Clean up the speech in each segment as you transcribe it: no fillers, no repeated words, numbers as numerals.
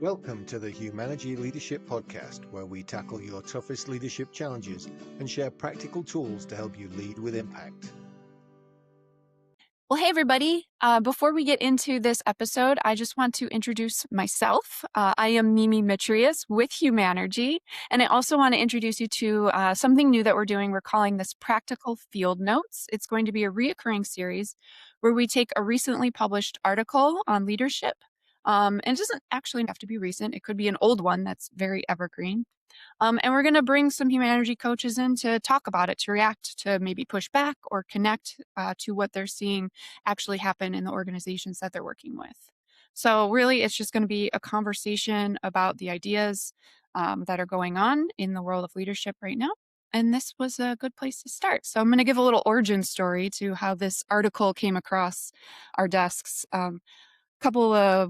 Welcome to the Humanergy Leadership Podcast, where we tackle your toughest leadership challenges and share practical tools to help you lead with impact. Well, hey, everybody. Before we get into this episode, I just want to introduce myself. I am Mimi Mitrius with Humanergy, and I also want to introduce you to something new that we're doing. We're calling this Practical Field Notes. It's going to be a reoccurring series where we take a recently published article on leadership. And it doesn't actually have to be recent. It could be an old one that's very evergreen. And we're going to bring some Humanergy coaches in to talk about it, to react, to maybe push back or connect to what they're seeing actually happen in the organizations that they're working with. So really, it's just going to be a conversation about the ideas that are going on in the world of leadership right now. And this was a good place to start. So I'm going to give a little origin story to how this article came across our desks. Couple of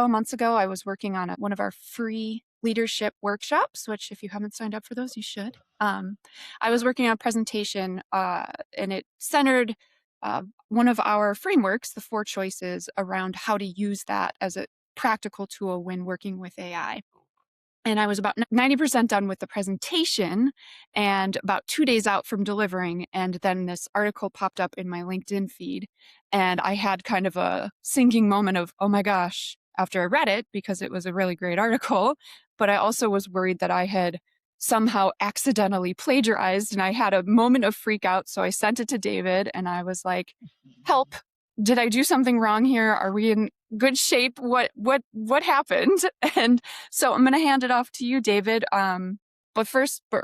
months ago, I was working on one of our free leadership workshops, which if you haven't signed up for those, you should. I was working on a presentation and it centered one of our frameworks, the 4 choices, around how to use that as a practical tool when working with AI. And I was about 90% done with the presentation and about 2 days out from delivering. And then this article popped up in my LinkedIn feed. And I had kind of a sinking moment of, oh my gosh, after I read it, because it was a really great article. But I also was worried that I had somehow accidentally plagiarized, and I had a moment of freak out. So I sent it to David and I was like, help. Did I do something wrong here? Are we in good shape? What happened? And so I'm going to hand it off to you, David. But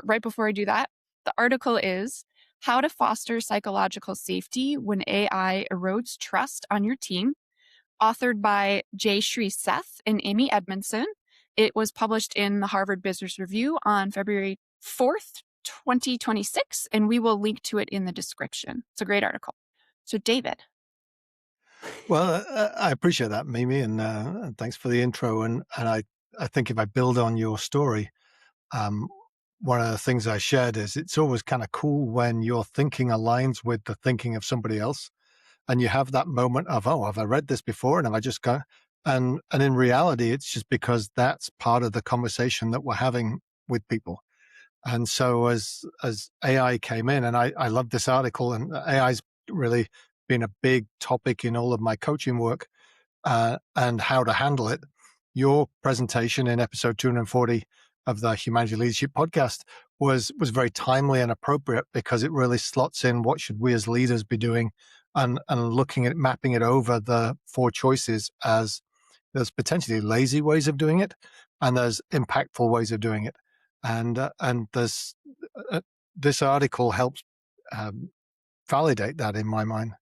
right before I do that, the article is How to Foster Psychological Safety When AI Erodes Trust on Your Team, authored by Jayshree, Seth, and Amy Edmondson. It was published in the Harvard Business Review on February 4th, 2026, and we will link to it in the description. It's a great article. So, David. Well, I appreciate that, Mimi, and thanks for the intro. And I think if I build on your story, one of the things I shared is it's always kind of cool when your thinking aligns with the thinking of somebody else. And you have that moment of, oh, have I read this before? And have I just got, and in reality, it's just because that's part of the conversation that we're having with people. And so as AI came in, and I love this article, and AI's really been a big topic in all of my coaching work and how to handle it. Your presentation in episode 240 of the Humanergy Leadership Podcast was very timely and appropriate, because it really slots in what should we as leaders be doing, and looking at mapping it over the 4 choices, as there's potentially lazy ways of doing it and there's impactful ways of doing it. And there's this article helps validate that in my mind.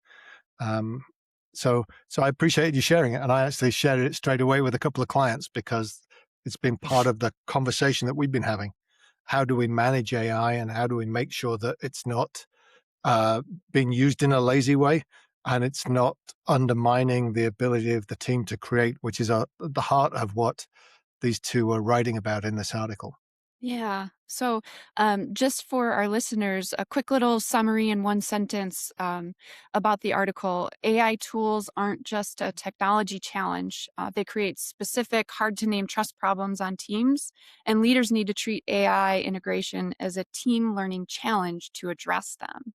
So I appreciate you sharing it, and I actually shared it straight away with a couple of clients, because it's been part of the conversation that we've been having. How do we manage AI, and how do we make sure that it's not being used in a lazy way, and it's not undermining the ability of the team to create, which is the heart of what these two are writing about in this article. Yeah. So just for our listeners, a quick little summary in one sentence about the article. AI tools aren't just a technology challenge. They create specific, hard-to-name trust problems on teams, and leaders need to treat AI integration as a team learning challenge to address them.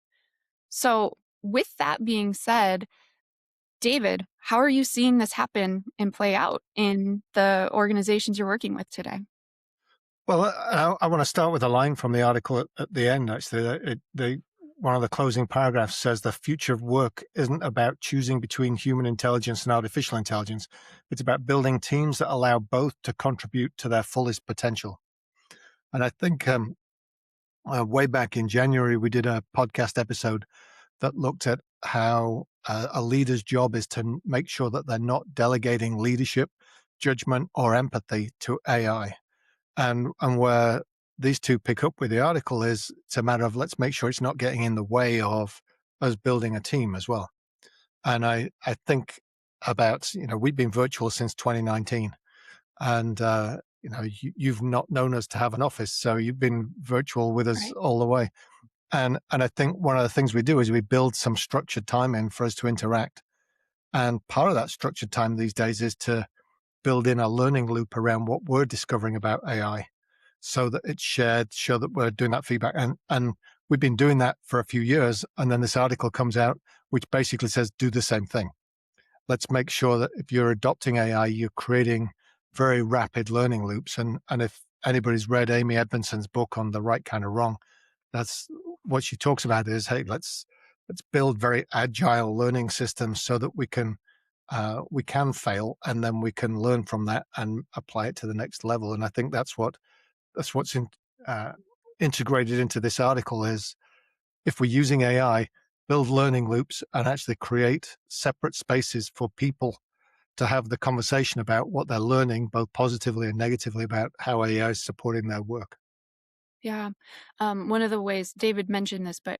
So with that being said, David, how are you seeing this happen and play out in the organizations you're working with today? Well, I want to start with a line from the article at the end, actually. One of the closing paragraphs says the future of work isn't about choosing between human intelligence and artificial intelligence. It's about building teams that allow both to contribute to their fullest potential. And I think way back in January, we did a podcast episode that looked at how a leader's job is to make sure that they're not delegating leadership, judgment, or empathy to AI. And where these two pick up with the article is it's a matter of, let's make sure it's not getting in the way of us building a team as well. And I think about, we've been virtual since 2019, and you've not known us to have an office, so you've been virtual with us all the way. And I think one of the things we do is we build some structured time in for us to interact. And part of that structured time these days is to build in a learning loop around what we're discovering about AI so that it's shared, show that we're doing that feedback. And we've been doing that for a few years. And then this article comes out, which basically says, do the same thing. Let's make sure that if you're adopting AI, you're creating very rapid learning loops. And if anybody's read Amy Edmondson's book on the right kind of wrong, that's what she talks about is, hey, let's build very agile learning systems so that we can fail and then we can learn from that and apply it to the next level. And I think that's what's uh, integrated into this article is if we're using AI, build learning loops and actually create separate spaces for people to have the conversation about what they're learning, both positively and negatively, about how AI is supporting their work. Yeah. One of the ways David mentioned this, but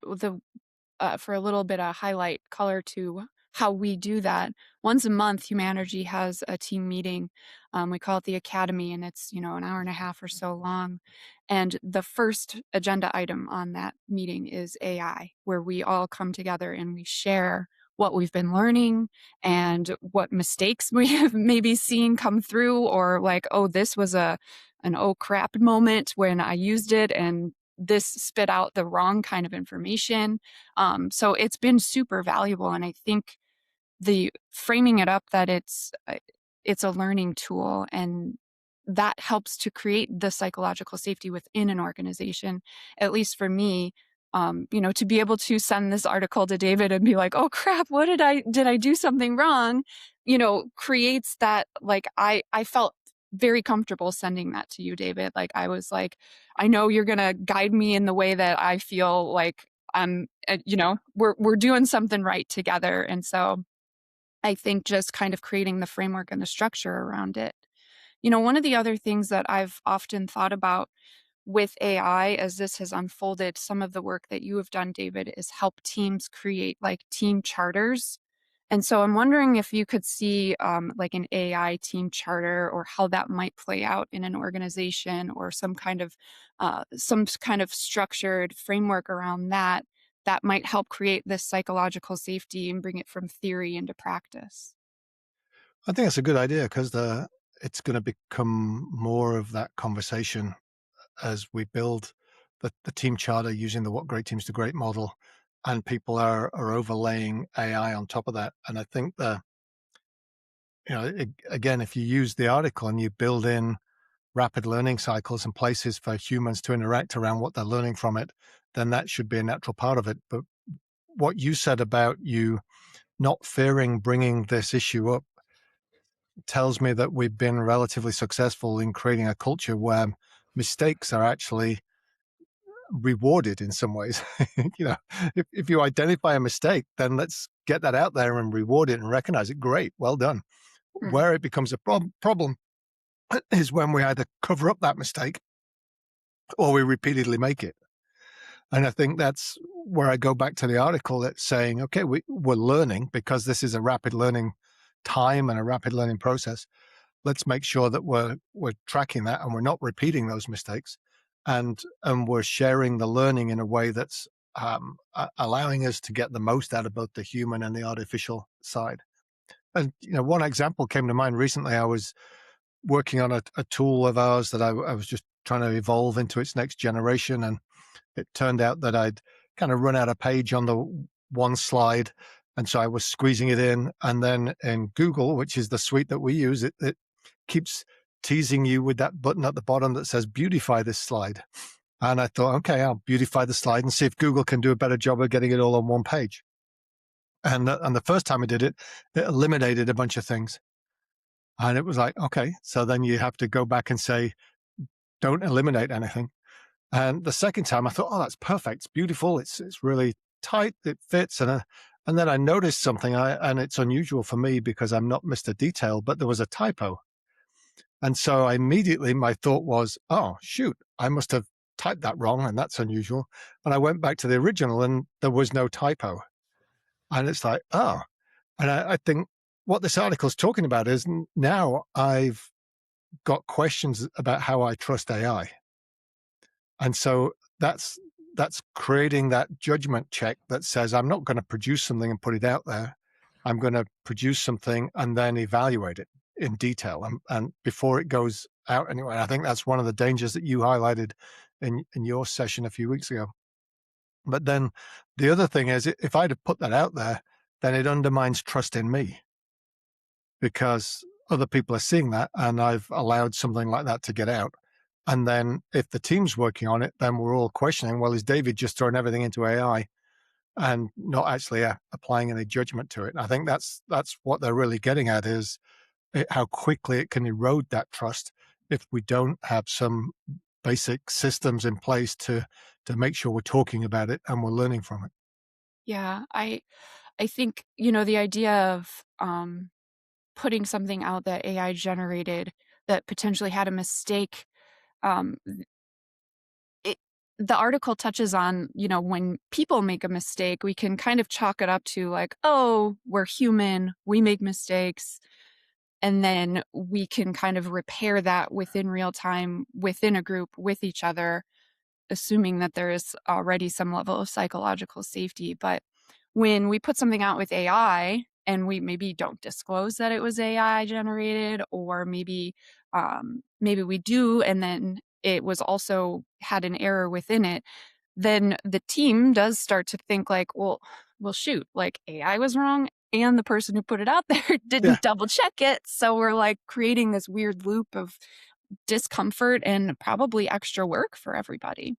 for a little bit of highlight color to how we do that. Once a month, Humanergy has a team meeting. We call it the Academy, and it's an hour and a half or so long. And the first agenda item on that meeting is AI, where we all come together and we share what we've been learning and what mistakes we have maybe seen come through, or like, oh, this was an oh crap moment when I used it and this spit out the wrong kind of information. So it's been super valuable. And I think the framing it up that it's a learning tool, and that helps to create the psychological safety within an organization, at least for me. To be able to send this article to David and be like, oh crap, what did I do something wrong? Creates that, like, I felt very comfortable sending that to you, David. Like, I was like, I know you're going to guide me in the way that I feel like we're doing something right together. And so I think just kind of creating the framework and the structure around it. One of the other things that I've often thought about with AI as this has unfolded, some of the work that you have done, David, is help teams create like team charters. And so I'm wondering if you could see like an AI team charter, or how that might play out in an organization, or some kind of structured framework around that might help create this psychological safety and bring it from theory into practice. I think that's a good idea because it's going to become more of that conversation as we build the team charter using the What Great Teams Do Great model, and people are overlaying AI on top of that. And I think again, if you use the article and you build in rapid learning cycles and places for humans to interact around what they're learning from it, then that should be a natural part of it. But what you said about you not fearing bringing this issue up tells me that we've been relatively successful in creating a culture where mistakes are actually rewarded in some ways. If you identify a mistake, then let's get that out there and reward it and recognize it. Great, well done. Mhm. Where it becomes a problem is when we either cover up that mistake or we repeatedly make it. And I think that's where I go back to the article that's saying, okay, we're learning because this is a rapid learning time and a rapid learning process. Let's make sure that we're tracking that and we're not repeating those mistakes, and we're sharing the learning in a way that's allowing us to get the most out of both the human and the artificial side. And one example came to mind recently. I was working on a tool of ours that I was just trying to evolve into its next generation, and it turned out that I'd kind of run out of page on the one slide. And so I was squeezing it in. And then in Google, which is the suite that we use, it keeps teasing you with that button at the bottom that says beautify this slide. And I thought, okay, I'll beautify the slide and see if Google can do a better job of getting it all on one page. And the first time I did it, it eliminated a bunch of things. And it was like, okay, so then you have to go back and say, don't eliminate anything. And the second time I thought, oh, that's perfect. It's beautiful. It's really tight. It fits. And then I noticed something, and it's unusual for me because I'm not Mr. Detail, but there was a typo. And so immediately my thought was, oh, shoot, I must have typed that wrong, and that's unusual. And I went back to the original and there was no typo. And it's like, oh. And I think what this article is talking about is now I've got questions about how I trust AI. And so that's creating that judgment check that says, I'm not going to produce something and put it out there. I'm going to produce something and then evaluate it. in detail and before it goes out anyway. I think that's one of the dangers that you highlighted in your session a few weeks ago. But then the other thing is, if I'd have put that out there, then it undermines trust in me because other people are seeing that and I've allowed something like that to get out. And then if the team's working on it, then we're all questioning, well, is David just throwing everything into AI and not actually applying any judgment to it? And I think that's what they're really getting at is how quickly it can erode that trust if we don't have some basic systems in place to make sure we're talking about it and we're learning from it. Yeah, I think, the idea of putting something out that AI generated that potentially had a mistake, um, it the article touches on, when people make a mistake, we can kind of chalk it up to like, "Oh, we're human, we make mistakes." And then we can kind of repair that within real time, within a group, with each other, assuming that there is already some level of psychological safety. But when we put something out with AI and we maybe don't disclose that it was AI generated, or maybe we do, and then it was also had an error within it, then the team does start to think like, well, shoot, like AI was wrong and the person who put it out there Yeah. didn't double check it. So we're like creating this weird loop of discomfort and probably extra work for everybody.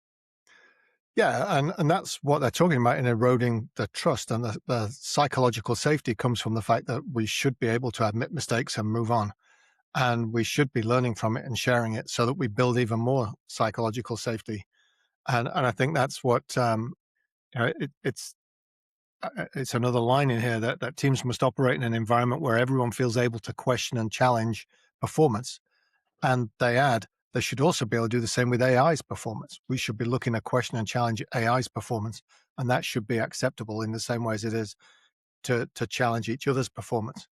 Yeah, and that's what they're talking about in eroding the trust, and the psychological safety comes from the fact that we should be able to admit mistakes and move on, and we should be learning from it and sharing it so that we build even more psychological safety. And I think that's what it's another line in here that teams must operate in an environment where everyone feels able to question and challenge performance. And they add, they should also be able to do the same with AI's performance. We should be looking to question and challenge AI's performance, and that should be acceptable in the same way as it is to challenge each other's performance.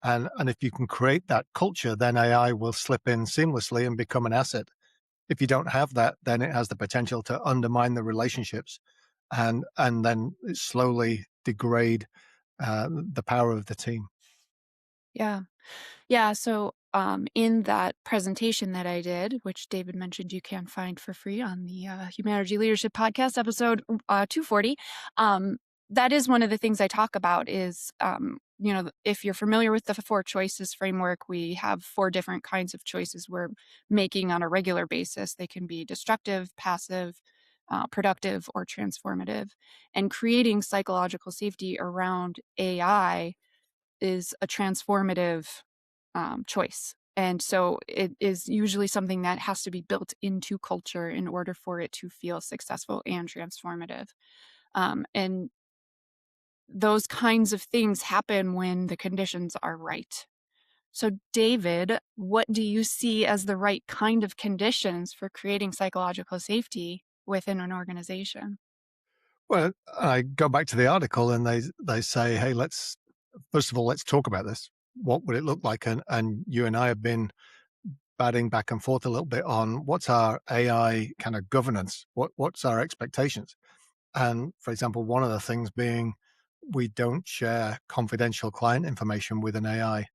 And if you can create that culture, then AI will slip in seamlessly and become an asset. If you don't have that, then it has the potential to undermine the relationships and then slowly degrade the power of the team. Yeah. Yeah, so, in that presentation that I did, which David mentioned you can find for free on the, Humanergy Leadership Podcast, episode, 240, that is one of the things I talk about is, if you're familiar with the 4 choices framework, we have 4 different kinds of choices we're making on a regular basis. They can be destructive, passive, productive, or transformative, and creating psychological safety around AI is a transformative choice. And so it is usually something that has to be built into culture in order for it to feel successful and transformative. And those kinds of things happen when the conditions are right. So, David, what do you see as the right kind of conditions for creating psychological safety within an organization? Well, I go back to the article and they say, hey, let's first of all, let's talk about this. What would it look like? And you and I have been batting back and forth a little bit on what's our AI kind of governance? What's our expectations? And for example, one of the things being we don't share confidential client information with an AI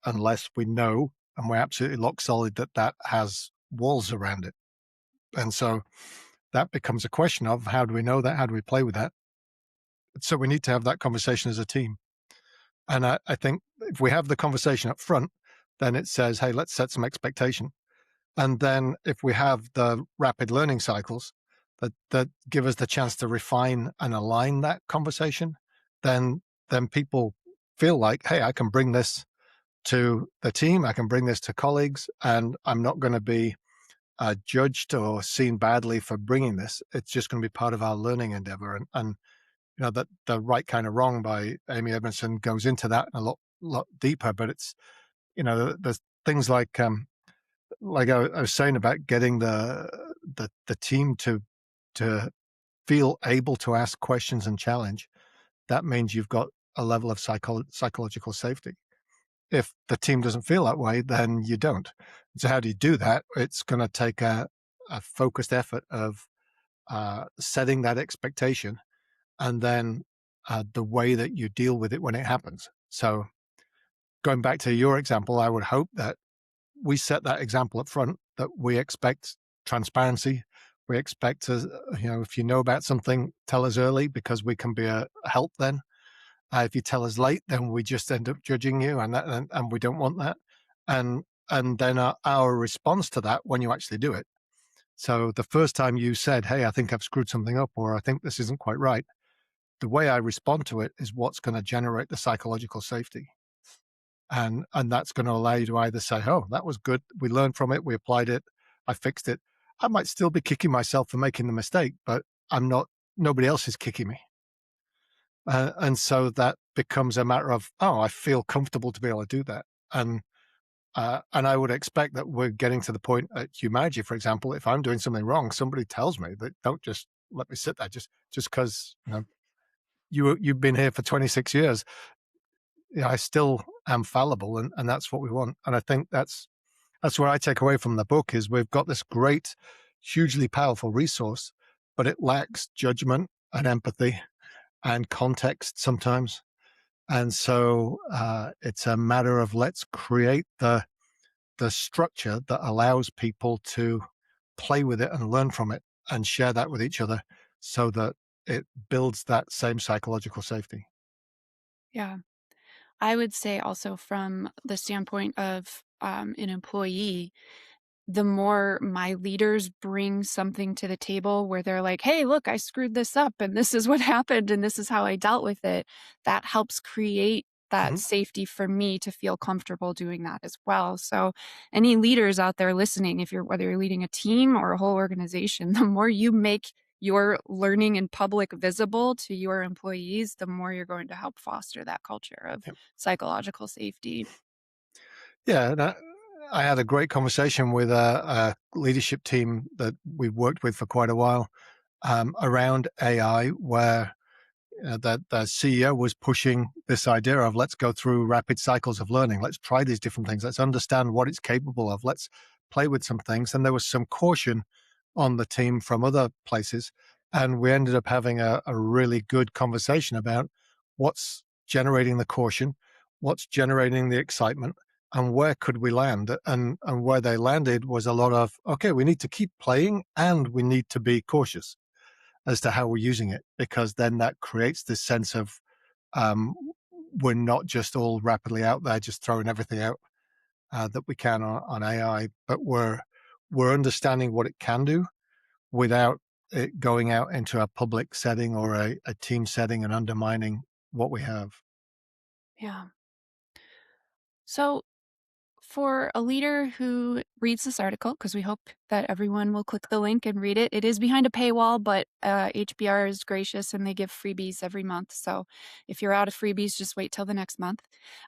unless we know and we're absolutely lock solid that that has walls around it. And so that becomes a question of how do we know that? How do we play with that? So we need to have that conversation as a team. And I think if we have the conversation up front, then it says, hey, let's set some expectation. And then if we have the rapid learning cycles that give us the chance to refine and align that conversation, then people feel like, hey, I can bring this to the team, I can bring this to colleagues, and I'm not going to be judged or seen badly for bringing this. It's just going to be part of our learning endeavor. And that the right kind of wrong by Amy Edmondson goes into that a lot deeper. But it's there's things like I was saying about getting the team to feel able to ask questions and challenge. That means you've got a level of psychological safety. If the team doesn't feel that way, then you don't. So how do you do that? It's going to take a focused effort of setting that expectation and then the way that you deal with it when it happens. So going back to your example, I would hope that we set that example up front, that we expect transparency. We expect to, if you know about something, tell us early because we can be a help then. If you tell us late, then we just end up judging you, and we don't want that. And then our response to that when you actually do it. So the first time you said, "Hey, I think I've screwed something up," or "I think this isn't quite right," the way I respond to it is what's going to generate the psychological safety. And that's going to allow you to either say, "Oh, that was good. We learned from it. We applied it. I fixed it." I might still be kicking myself for making the mistake, but I'm not. Nobody else is kicking me, and so that becomes a matter of, "Oh, I feel comfortable to be able to do that." And I would expect that we're getting to the point at Humanergy, for example, if I'm doing something wrong, somebody tells me. That don't just let me sit there just because you've been here for 26 years. I still am fallible, and that's what we want. And I think that's what I take away from the book is we've got this great, hugely powerful resource, but it lacks judgment and empathy and context sometimes. And so it's a matter of let's create the structure that allows people to play with it and learn from it and share that with each other so that it builds that same psychological safety. Yeah. I would say also from the standpoint of an employee, the more my leaders bring something to the table where they're like, "Hey, look, I screwed this up and this is what happened and this is how I dealt with it," that helps create that Mhm. safety for me to feel comfortable doing that as well. So, any leaders out there listening, if you're whether you're leading a team or a whole organization, the more you make your learning in public visible to your employees, the more you're going to help foster that culture of Yep. psychological safety. Yeah, and I had a great conversation with a leadership team that we worked with for quite a while around AI, where the CEO was pushing this idea of let's go through rapid cycles of learning. Let's try these different things. Let's understand what it's capable of. Let's play with some things. And there was some caution on the team from other places. And we ended up having a really good conversation about what's generating the caution, what's generating the excitement, and where could we land. And where they landed was a lot of, okay, we need to keep playing and we need to be cautious as to how we're using it, because then that creates this sense of um, we're not just all rapidly out there just throwing everything out that we can on AI, but we're understanding what it can do without it going out into a public setting or a team setting and undermining what we have. Yeah. So, for a leader who reads this article, because we hope that everyone will click the link and read it. It is behind a paywall, but HBR is gracious and they give freebies every month. So if you're out of freebies, just wait till the next month.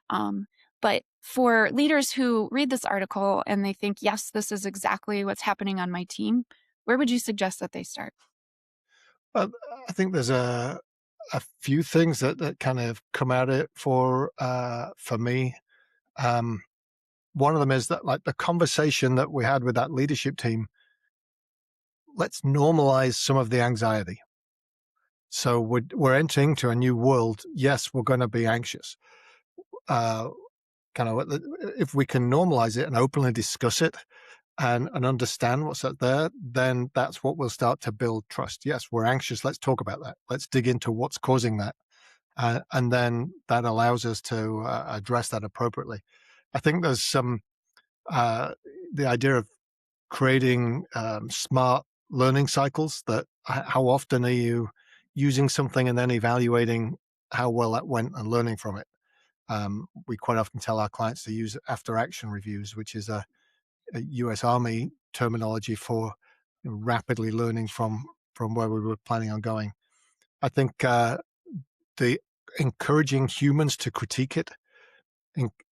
Um, but for leaders who read this article and they think, yes, this is exactly what's happening on my team, where would you suggest that they start? But I think there's a few things that kind of come at it for me. Um, One of them is that like the conversation that we had with that leadership team, let's normalize some of the anxiety. So we're entering to a new world. Yes, we're going to be anxious. Uh, Kind of if we can normalize it and openly discuss it and understand what's out there, then that's what will start to build trust. Yes, we're anxious. Let's talk about that. Let's dig into what's causing that, and then that allows us to address that appropriately. I think there's some uh, the idea of creating smart learning cycles. That how often are you using something and then evaluating how well that went and learning from it. We quite often tell our clients to use after action reviews, which is a US Army terminology for rapidly learning from where we were planning on going. I think the encouraging humans to critique it,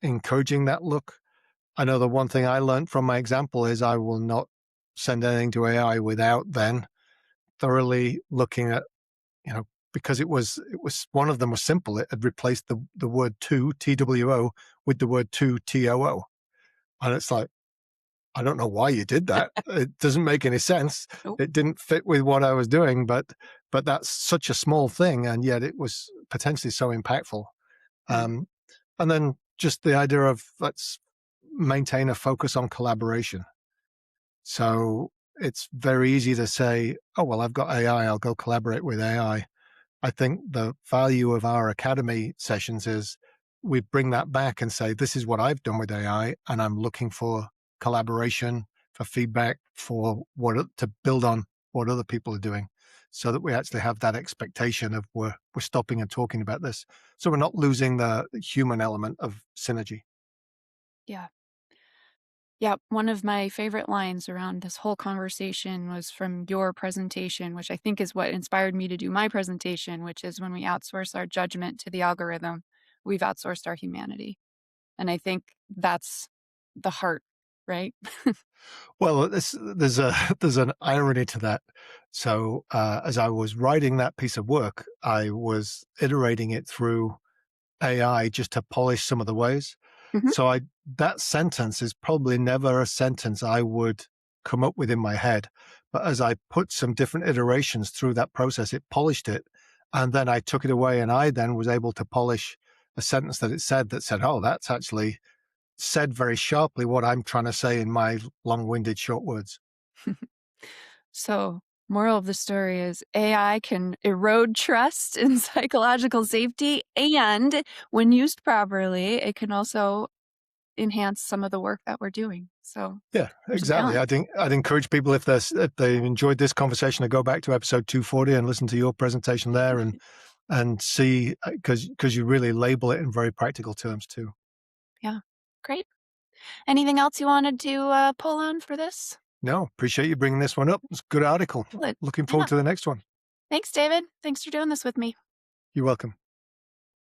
encouraging that look. I know the one thing I learned from my example is I will not send anything to AI without then thoroughly looking at, because it was one of them was simple. It had replaced the word to TWO with the word to TOO. And it's like, I don't know why you did that. It doesn't make any sense. Nope. It didn't fit with what I was doing, but that's such a small thing, and yet it was potentially so impactful. Mm. Um, and then just the idea of let's maintain a focus on collaboration. So it's very easy to say, oh, well, I've got AI, I'll go collaborate with AI. I think the value of our academy sessions is we bring that back and say, this is what I've done with AI, and I'm looking for collaboration, for feedback, for what to build on what other people are doing, so that we actually have that expectation of we're stopping and talking about this. So we're not losing the human element of synergy. Yeah. Yeah, one of my favorite lines around this whole conversation was from your presentation, which I think is what inspired me to do my presentation, which is when we outsource our judgment to the algorithm, we've outsourced our humanity. And I think that's the heart, right? Well, there's a there's an irony to that. So as I was writing that piece of work, I was iterating it through AI just to polish some of the ways. Mhm. So I that sentence is probably never a sentence I would come up with in my head. But as I put some different iterations through that process, it polished it. And then I took it away and I then was able to polish a sentence that said, oh, that's actually said very sharply what I'm trying to say in my long-winded short words. So, moral of the story is AI can erode trust and psychological safety, and when used properly, it can also enhance some of the work that we're doing. So, Yeah, there's a exactly. balance. I think I'd encourage people if they enjoyed this conversation to go back to episode 240 and listen to your presentation there and see because you really label it in very practical terms too. Yeah. Great. Anything else you wanted to pull on for this? No, appreciate you bringing this one up. It's a good article. Good. Looking Yeah. forward to the next one. Thanks, David. Thanks for doing this with me. You're welcome.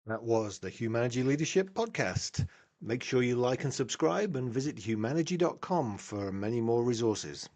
That was the Humanergy Leadership Podcast. Make sure you like and subscribe and visit humanergy.com for many more resources.